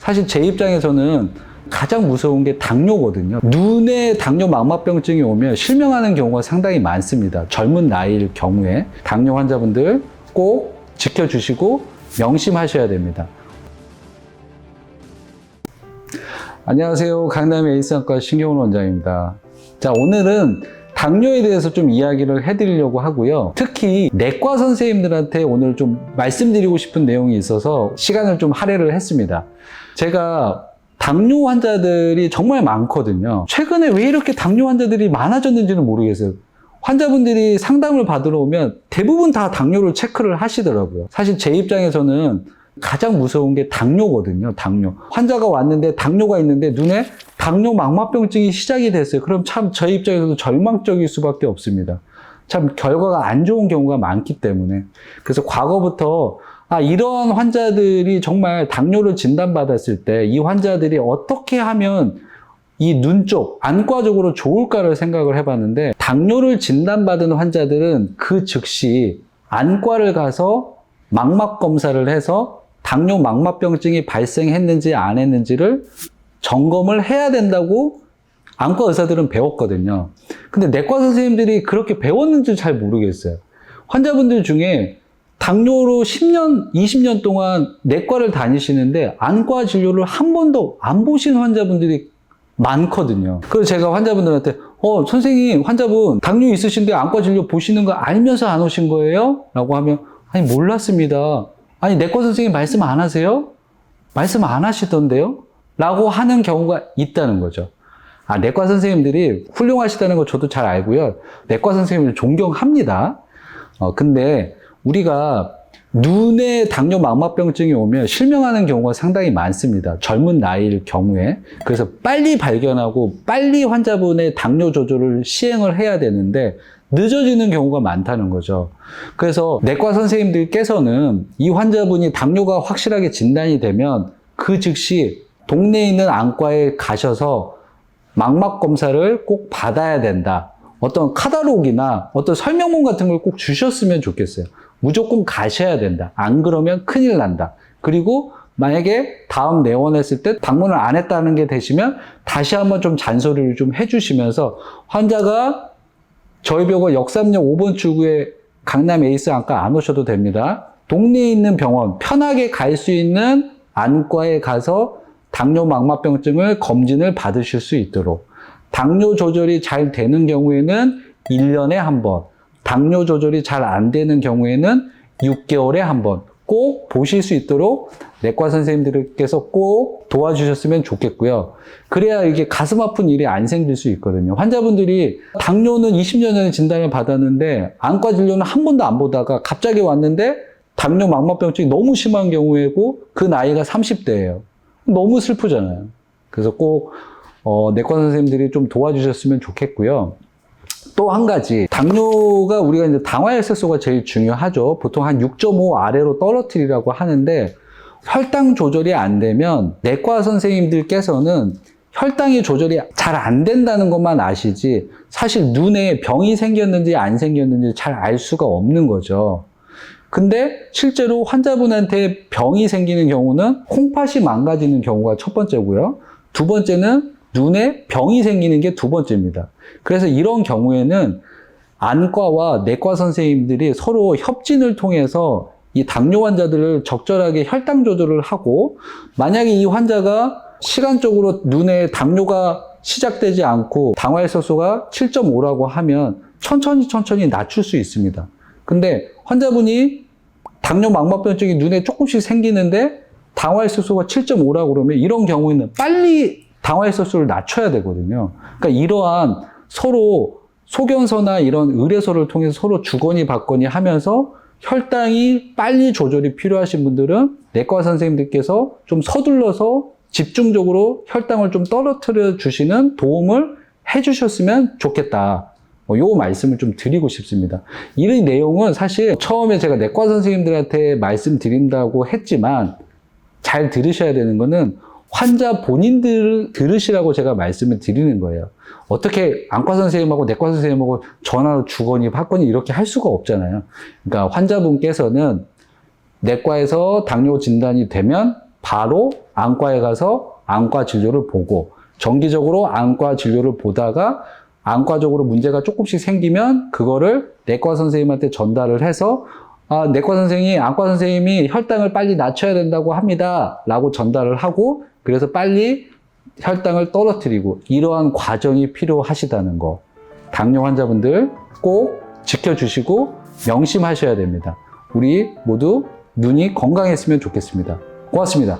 사실 제 입장에서는 가장 무서운 게 당뇨거든요. 눈에 당뇨 망막병증이 오면 실명하는 경우가 상당히 많습니다. 젊은 나이일 경우에 당뇨 환자분들 꼭 지켜주시고 명심하셔야 됩니다. 안녕하세요. 강남의 에이스안과 신경훈 원장입니다. 자, 오늘은 당뇨에 대해서 좀 이야기를 해드리려고 하고요. 특히 내과 선생님들한테 오늘 좀 말씀드리고 싶은 내용이 있어서 시간을 좀 할애를 했습니다. 제가 당뇨 환자들이 정말 많거든요. 최근에 왜 이렇게 당뇨 환자들이 많아졌는지는 모르겠어요. 환자분들이 상담을 받으러 오면 대부분 다 당뇨를 체크를 하시더라고요. 사실 제 입장에서는 가장 무서운 게 당뇨거든요. 당뇨. 환자가 왔는데 당뇨가 있는데 눈에 당뇨 망막병증이 시작이 됐어요. 그럼 참 저희 입장에서도 절망적일 수밖에 없습니다. 참 결과가 안 좋은 경우가 많기 때문에. 그래서 과거부터 이러한 환자들이 정말 당뇨를 진단받았을 때 이 환자들이 어떻게 하면 이 눈 쪽, 안과적으로 좋을까를 생각을 해봤는데, 당뇨를 진단받은 환자들은 그 즉시 안과를 가서 망막 검사를 해서 당뇨 망막병증이 발생했는지 안 했는지를 점검을 해야 된다고 안과 의사들은 배웠거든요. 근데 내과 선생님들이 그렇게 배웠는지 잘 모르겠어요. 환자분들 중에 당뇨로 10년, 20년 동안 내과를 다니시는데 안과 진료를 한 번도 안 보신 환자분들이 많거든요. 그래서 제가 환자분들한테 선생님, 환자분 당뇨 있으신데 안과 진료 보시는 거 알면서 안 오신 거예요? 라고 하면 아니 몰랐습니다. 아니 내과 선생님 말씀 안 하세요? 말씀 안 하시던데요? 라고 하는 경우가 있다는 거죠. 내과 선생님들이 훌륭하시다는 거 저도 잘 알고요. 내과 선생님을 존경합니다. 근데 우리가 눈에 당뇨 망막병증이 오면 실명하는 경우가 상당히 많습니다. 젊은 나이일 경우에. 그래서 빨리 발견하고 빨리 환자분의 당뇨 조절을 시행을 해야 되는데 늦어지는 경우가 많다는 거죠. 그래서 내과 선생님들께서는 이 환자분이 당뇨가 확실하게 진단이 되면 그 즉시 동네에 있는 안과에 가셔서 망막 검사를 꼭 받아야 된다. 어떤 카탈로그나 어떤 설명문 같은 걸 꼭 주셨으면 좋겠어요. 무조건 가셔야 된다. 안 그러면 큰일 난다. 그리고 만약에 다음 내원했을 때 방문을 안 했다는 게 되시면 다시 한번 좀 잔소리를 좀 해주시면서 환자가 저희 병원 역삼역 5번 출구에 강남 에이스 안과 안 오셔도 됩니다. 동네에 있는 병원, 편하게 갈 수 있는 안과에 가서 당뇨 망막병증을 검진을 받으실 수 있도록, 당뇨 조절이 잘 되는 경우에는 1년에 한 번, 당뇨 조절이 잘 안 되는 경우에는 6개월에 한 번 꼭 보실 수 있도록 내과 선생님들께서 꼭 도와주셨으면 좋겠고요. 그래야 이게 가슴 아픈 일이 안 생길 수 있거든요. 환자분들이 당뇨는 20년 전에 진단을 받았는데 안과 진료는 한 번도 안 보다가 갑자기 왔는데 당뇨 망막병증이 너무 심한 경우이고 그 나이가 30대예요. 너무 슬프잖아요. 그래서 꼭 내과 선생님들이 좀 도와주셨으면 좋겠고요. 또 한 가지, 당뇨가 우리가 이제 당화혈색소가 제일 중요하죠. 보통 한 6.5 아래로 떨어뜨리라고 하는데 혈당 조절이 안 되면 내과 선생님들께서는 혈당이 조절이 잘 안 된다는 것만 아시지 사실 눈에 병이 생겼는지 안 생겼는지 잘 알 수가 없는 거죠. 근데 실제로 환자분한테 병이 생기는 경우는 콩팥이 망가지는 경우가 첫 번째고요. 두 번째는 눈에 병이 생기는 게 두 번째입니다. 그래서 이런 경우에는 안과와 내과 선생님들이 서로 협진을 통해서 이 당뇨 환자들을 적절하게 혈당 조절을 하고, 만약에 이 환자가 시간적으로 눈에 당뇨가 시작되지 않고 당화혈색소가 7.5라고 하면 천천히 낮출 수 있습니다. 근데 환자분이 당뇨 망막병증이 눈에 조금씩 생기는데 당화혈색소가 7.5라고 그러면 이런 경우에는 빨리 당화혈색소를 낮춰야 되거든요. 그러니까 이러한 서로 소견서나 이런 의뢰서를 통해서 서로 주거니 받거니 하면서 혈당이 빨리 조절이 필요하신 분들은 내과 선생님들께서 좀 서둘러서 집중적으로 혈당을 좀 떨어뜨려 주시는 도움을 해주셨으면 좋겠다. 요 말씀을 좀 드리고 싶습니다. 이 내용은 사실 처음에 제가 내과 선생님들한테 말씀드린다고 했지만 잘 들으셔야 되는 거는 환자 본인들 들으시라고 제가 말씀을 드리는 거예요. 어떻게 안과 선생님하고 내과 선생님하고 전화로 주거니 받거니 이렇게 할 수가 없잖아요. 그러니까 환자분께서는 내과에서 당뇨 진단이 되면 바로 안과에 가서 안과 진료를 보고 정기적으로 안과 진료를 보다가 안과적으로 문제가 조금씩 생기면 그거를 내과 선생님한테 전달을 해서 안과 선생님이 혈당을 빨리 낮춰야 된다고 합니다. 라고 전달을 하고 그래서 빨리 혈당을 떨어뜨리고 이러한 과정이 필요하시다는 거. 당뇨 환자분들 꼭 지켜주시고 명심하셔야 됩니다. 우리 모두 눈이 건강했으면 좋겠습니다. 고맙습니다.